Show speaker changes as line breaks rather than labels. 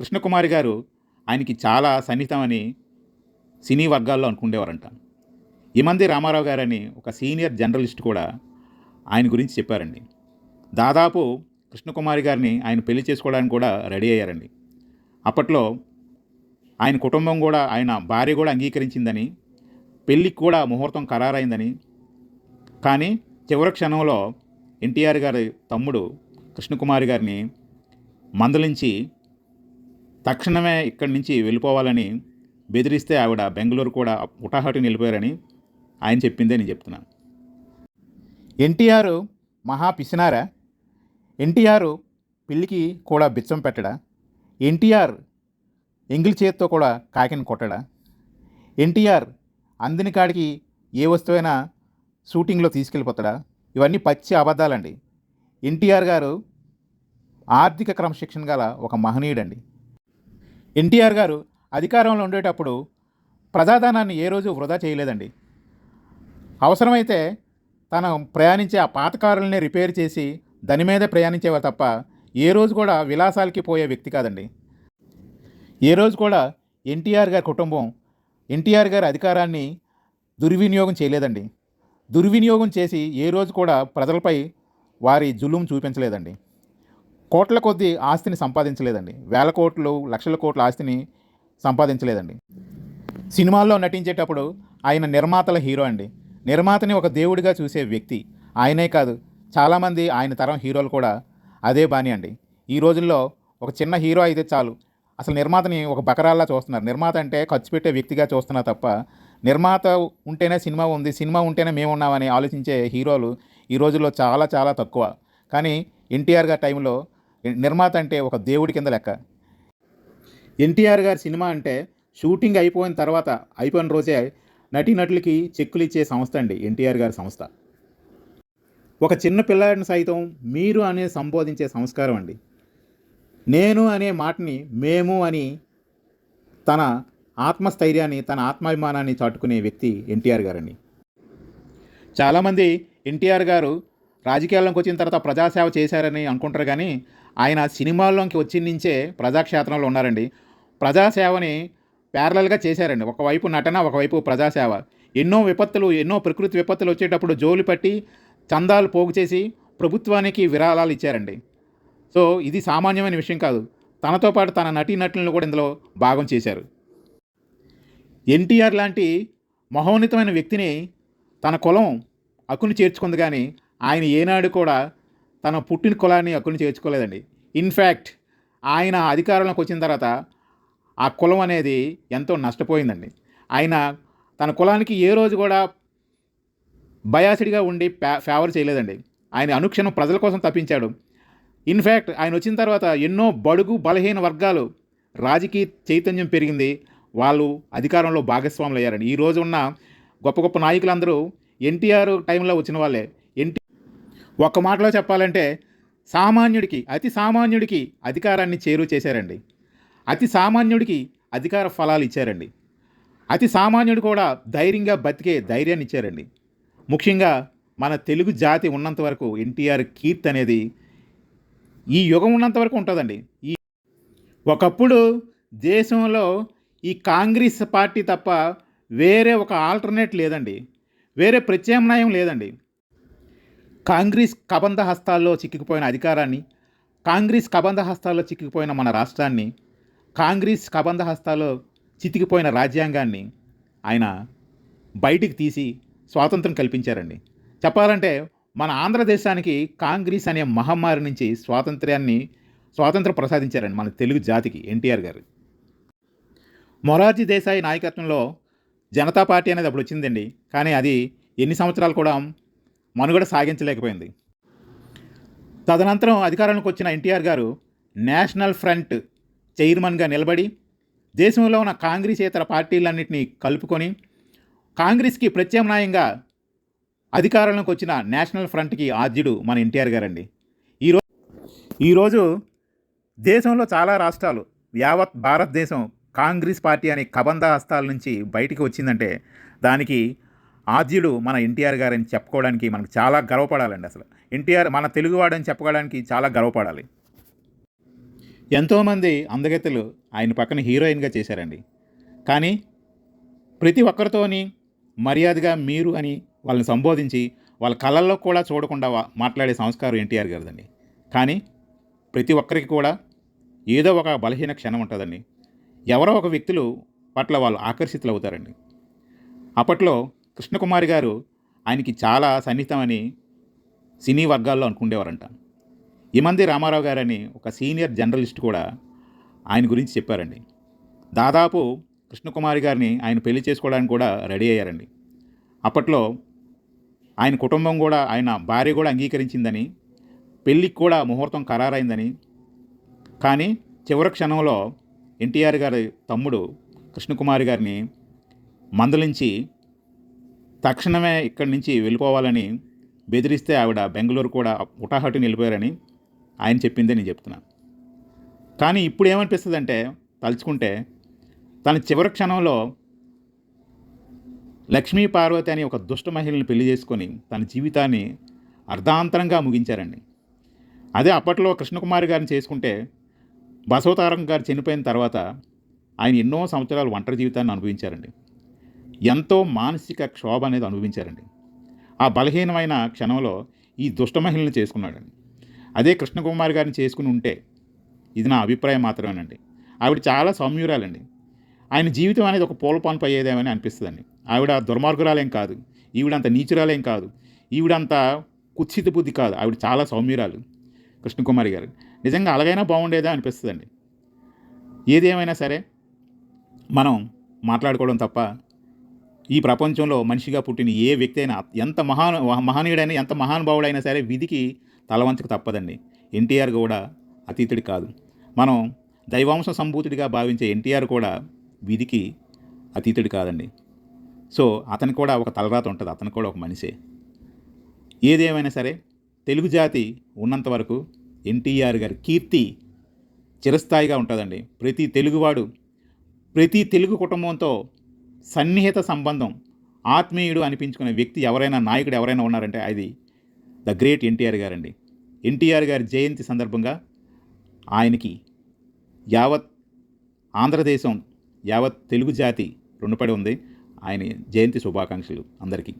కృష్ణకుమారి గారు ఆయనకి చాలా సన్నిహితమని సినీ వర్గాల్లో అనుకునేవారంట. ఇమంది రామారావు గారని ఒక సీనియర్ జర్నలిస్ట్ కూడా ఆయన గురించి చెప్పారండి. దాదాపు కృష్ణకుమారి గారిని ఆయన పెళ్లి చేసుకోవడానికి కూడా రెడీ అయ్యారండి. అప్పట్లో ఆయన కుటుంబం కూడా, ఆయన భార్య కూడా అంగీకరించిందని, పెళ్ళికి కూడా ముహూర్తం ఖరారైందని. కానీ చివరి క్షణంలో ఎన్టీఆర్ గారి తమ్ముడు కృష్ణకుమారి గారిని మందలించి తక్షణమే ఇక్కడి నుంచి వెళ్ళిపోవాలని బెదిరిస్తే ఆవిడ బెంగళూరు కూడా హుటాహుటిన వెళ్ళిపోయారని ఆయన చెప్పిందే నేను చెప్తున్నాను. ఎన్టీఆర్ మహా పిసినారా? ఎన్టీఆర్ పిల్లికి కూడా బిచ్చం పెట్టడా? ఎన్టీఆర్ ఎంగిలి చేతితో కూడా కాకిని కొట్టడా? ఎన్టీఆర్ అందిన కాడికి ఏ వస్తువైనా షూటింగ్లో తీసుకెళ్ళిపోతాడా? ఇవన్నీ పచ్చి అబద్ధాలండి. ఎన్టీఆర్ గారు ఆర్థిక క్రమశిక్షణ గల ఒక మహనీయుడండి. ఎన్టీఆర్ గారు అధికారంలో ఉండేటప్పుడు ప్రజాధనాన్ని ఏ రోజు వృధా చేయలేదండి. అవసరమైతే తను ప్రయాణించే ఆ పాత కారులనే రిపేర్ చేసి దాని మీదే ప్రయాణించేవారు తప్ప ఏ రోజు కూడా విలాసాలకి పోయే వ్యక్తి కాదండి. ఏ రోజు కూడా ఎన్టీఆర్ గారి కుటుంబం ఎన్టీఆర్ గారి అధికారాన్ని దుర్వినియోగం చేయలేదండి. దుర్వినియోగం చేసి ఏ రోజు కూడా ప్రజలపై వారి జులుం చూపించలేదండి. కోట్ల కొద్దీ ఆస్తిని సంపాదించలేదండి. వేల కోట్లు, లక్షల కోట్ల ఆస్తిని సంపాదించలేదండి. సినిమాల్లో నటించేటప్పుడు ఆయన నిర్మాతల హీరో అండి. నిర్మాతని ఒక దేవుడిగా చూసే వ్యక్తి ఆయనే కాదు, చాలామంది ఆయన తరం హీరోలు కూడా అదే బాని అండి. ఈ రోజుల్లో ఒక చిన్న హీరో అయితే చాలు, అసలు నిర్మాతని ఒక బకరాల్లా చూస్తున్నారు. నిర్మాత అంటే ఖర్చు పెట్టే వ్యక్తిగా చూస్తున్నారు తప్ప, నిర్మాత ఉంటేనే సినిమా ఉంది, సినిమా ఉంటేనే మేము ఉన్నామని ఆలోచించే హీరోలు ఈ రోజుల్లో చాలా చాలా తక్కువ. కానీ ఎన్టీఆర్ గారి టైంలో నిర్మాత అంటే ఒక దేవుడి కింద లెక్క. ఎన్టీఆర్ గారి సినిమా అంటే షూటింగ్ అయిపోయిన తర్వాత, అయిపోయిన రోజే నటీనటులకి చెక్కులు ఇచ్చే సంస్థ అండి ఎన్టీఆర్ గారి సంస్థ. ఒక చిన్న పిల్లాడిని సైతం మీరు అనే సంబోధించే సంస్కారం అండి. నేను అనే మాటని మేము అని తన ఆత్మస్థైర్యాన్ని, తన ఆత్మాభిమానాన్ని చాటుకునే వ్యక్తి ఎన్టీఆర్ గారండి. చాలామంది ఎన్టీఆర్ గారు రాజకీయాల్లోకి వచ్చిన తర్వాత ప్రజాసేవ చేశారని అనుకుంటారు, కానీ ఆయన సినిమాల్లోకి వచ్చిన నుంచే ప్రజాక్షేత్రంలో ఉన్నారండి. ప్రజాసేవని ప్యారలల్గా చేశారండి. ఒకవైపు నటన, ఒకవైపు ప్రజాసేవ. ఎన్నో ప్రకృతి విపత్తులు వచ్చేటప్పుడు జోలు పట్టి చందాలు పోగు చేసి ప్రభుత్వానికి విరాళాలు ఇచ్చారండి. సో ఇది సామాన్యమైన విషయం కాదు. తనతో పాటు తన నటీనటులను కూడా ఇందులో భాగం చేశారు. ఎన్టీఆర్ లాంటి మహోన్నతమైన వ్యక్తిని తన కులం హక్కును చేర్చుకుంది, కానీ ఆయన ఏనాడు కూడా తన పుట్టిన కులాన్ని హక్కును చేర్చుకోలేదండి. ఇన్ఫ్యాక్ట్ ఆయన అధికారంలోకి వచ్చిన తర్వాత ఆ కులం అనేది ఎంతో నష్టపోయిందండి. ఆయన తన కులానికి ఏ రోజు కూడా బయాసిడ్గా ఉండి ఫేవర్ చేయలేదండి. ఆయన అనుక్షణం ప్రజల కోసం తప్పించాడు. ఇన్ఫ్యాక్ట్ ఆయన వచ్చిన తర్వాత ఎన్నో బడుగు బలహీన వర్గాలు రాజకీయ చైతన్యం పెరిగింది, వాళ్ళు అధికారంలో భాగస్వాములు అయ్యారండి. ఈ రోజు ఉన్న గొప్ప గొప్ప నాయకులందరూ ఎన్టీఆర్ టైంలో వచ్చిన వాళ్ళే. ఒక్క మాటలో చెప్పాలంటే అతి సామాన్యుడికి అధికారాన్ని చేరువ చేశారండి. అతి సామాన్యుడికి అధికార ఫలాలు ఇచ్చారండి. అతి సామాన్యుడు కూడా ధైర్యంగా బతికే ధైర్యాన్ని ఇచ్చారండి. ముఖ్యంగా మన తెలుగు జాతి ఉన్నంత వరకు ఎన్టీఆర్ కీర్తి అనేది ఈ యుగం ఉన్నంత వరకు ఉంటుందండి. ఒకప్పుడు దేశంలో ఈ కాంగ్రెస్ పార్టీ తప్ప వేరే ఒక ఆల్టర్నేట్ లేదండి, వేరే ప్రత్యామ్నాయం లేదండి. కాంగ్రెస్ కబంధ హస్తాల్లో చిక్కుకుపోయిన అధికారాన్ని, కాంగ్రెస్ కబంధ హస్తాల్లో చిక్కుకుపోయిన మన రాష్ట్రాన్ని, కాంగ్రెస్ కబంధ హస్తాల్లో చితికిపోయిన రాజ్యాంగాన్ని ఆయన బయటికి తీసి స్వాతంత్రం కల్పించారండి. చెప్పాలంటే మన ఆంధ్రదేశానికి కాంగ్రెస్ అనే మహమ్మారి నుంచి స్వాతంత్రం ప్రసాదించారండి మన తెలుగు జాతికి ఎన్టీఆర్ గారు. మొరార్జీ దేశాయి నాయకత్వంలో జనతా పార్టీ అనేది అప్పుడు వచ్చిందండి, కానీ అది ఎన్ని సంవత్సరాలు కూడా మనుగడ సాగించలేకపోయింది. తదనంతరం అధికారంలోకి వచ్చిన ఎన్టీఆర్ గారు నేషనల్ ఫ్రంట్ చైర్మన్గా నిలబడి దేశంలో ఉన్న కాంగ్రెసేతర పార్టీలన్నింటినీ కలుపుకొని కాంగ్రెస్కి ప్రత్యామ్నాయంగా అధికారంలోకి వచ్చిన నేషనల్ ఫ్రంట్కి ఆద్యుడు మన ఎన్టీఆర్ గారండి. ఈరోజు దేశంలో చాలా రాష్ట్రాలు, యావత్ భారతదేశం కాంగ్రెస్ పార్టీ అనే కబంధ హస్తాల నుంచి బయటికి వచ్చిందంటే దానికి ఆద్యుడు మన ఎన్టీఆర్ గారని చెప్పుకోవడానికి మనకు చాలా గర్వపడాలండి. అసలు ఎన్టీఆర్ మన తెలుగువాడని చెప్పుకోవడానికి చాలా గర్వపడాలి. ఎంతోమంది అందగత్తెలు ఆయన పక్కన హీరోయిన్గా చేశారండి. కానీ ప్రతి ఒక్కరితోని మర్యాదగా మీరు అని వాళ్ళని సంబోధించి వాళ్ళ కళ్ళల్లో కూడా చూడకుండా మాట్లాడే సంస్కారం ఎన్టీఆర్ గారిదండి. కానీ ప్రతి ఒక్కరికి కూడా ఏదో ఒక బలహీన క్షణం ఉంటుందండి. ఎవరో ఒక వ్యక్తులు పట్ల వాళ్ళు ఆకర్షితులవుతారండి. అప్పట్లో కృష్ణకుమారి గారు ఆయనకి చాలా సన్నిహితమని సినీ వర్గాల్లో అనుకుండేవారంట. ఇమంది రామారావు గారని ఒక సీనియర్ జర్నలిస్ట్ కూడా ఆయన గురించి చెప్పారండి. దాదాపు కృష్ణకుమారి గారిని ఆయన పెళ్లి చేసుకోవడానికి కూడా రెడీ అయ్యారండి. అప్పట్లో ఆయన కుటుంబం కూడా, ఆయన భార్య కూడా అంగీకరించిందని, పెళ్ళికి కూడా ముహూర్తం ఖరారైందని. కానీ చివరి క్షణంలో ఎన్టీఆర్ గారి తమ్ముడు కృష్ణకుమారి గారిని మందలించి తక్షణమే ఇక్కడి నుంచి వెళ్ళిపోవాలని బెదిరిస్తే ఆవిడ బెంగళూరు కూడా హుటాహుటిన వెళ్ళిపోయారని ఆయన చెప్పిందే నేను చెప్తున్నాను. కానీ ఇప్పుడు ఏమనిపిస్తుందంటే తలుచుకుంటే, తన చివరి క్షణంలో లక్ష్మీ పార్వతి అని ఒక దుష్ట మహిళని పెళ్లి చేసుకొని తన జీవితాన్ని అర్ధాంతరంగా ముగించారండి. అదే అప్పట్లో కృష్ణకుమారి గారిని చేసుకుంటే బసవతారకం గారు చనిపోయిన తర్వాత ఆయన ఎన్నో సంవత్సరాలు ఒంటరి జీవితాన్ని అనుభవించారండి. ఎంతో మానసిక క్షోభ అనేది అనుభవించారండి. ఆ బలహీనమైన క్షణంలో ఈ దుష్ట మహిళని చేసుకున్నాడండి. అదే కృష్ణకుమారి గారిని చేసుకుని ఉంటే, ఇది నా అభిప్రాయం మాత్రమేనండి, ఆవిడ చాలా సౌమ్యురాలండి. ఆయన జీవితం అనేది ఒక పూల పాన్పు అయ్యేదేమని అనిపిస్తుందండి. ఆవిడ దుర్మార్గురాలేం కాదు, ఈవిడంత నీచురాలేం కాదు, ఈవిడంత కుత్సిత బుద్ధి కాదు. ఆవిడ చాలా సౌమ్యురాలు కృష్ణకుమారి గారు. నిజంగా అలాగైనా బాగుండేదా అనిపిస్తుందండి. ఏదేమైనా సరే మనం మాట్లాడుకోవడం తప్ప, ఈ ప్రపంచంలో మనిషిగా పుట్టిన ఏ వ్యక్తి అయినా ఎంత మహనీయుడైనా, ఎంత మహానుభావుడైనా సరే విధికి తలవంచక తప్పదండి. ఎన్టీఆర్ కూడా అతీతుడి కాదు. మనం దైవాంశ సంభూతుడిగా భావించే ఎన్టీఆర్ కూడా విధికి అతీతుడి కాదండి. సో అతనికి కూడా ఒక తలరాత ఉంటుంది, అతను కూడా ఒక మనిషే. ఏదేమైనా సరే తెలుగు జాతి ఉన్నంత వరకు ఎన్టీఆర్ గారి కీర్తి చిరస్థాయిగా ఉంటుందండి. ప్రతి తెలుగువాడు, ప్రతి తెలుగు కుటుంబంతో సన్నిహిత సంబంధం, ఆత్మీయుడు అనిపించుకునే వ్యక్తి ఎవరైనా, నాయకుడు ఎవరైనా ఉన్నారంటే అది ద గ్రేట్ ఎన్టీఆర్ గారండి. ఎన్టీఆర్ గారి జయంతి సందర్భంగా ఆయనకి యావత్ ఆంధ్రదేశం, యావత్ తెలుగు జాతి రుణపడి ఉంది. ఆయన జయంతి శుభాకాంక్షలు అందరికీ.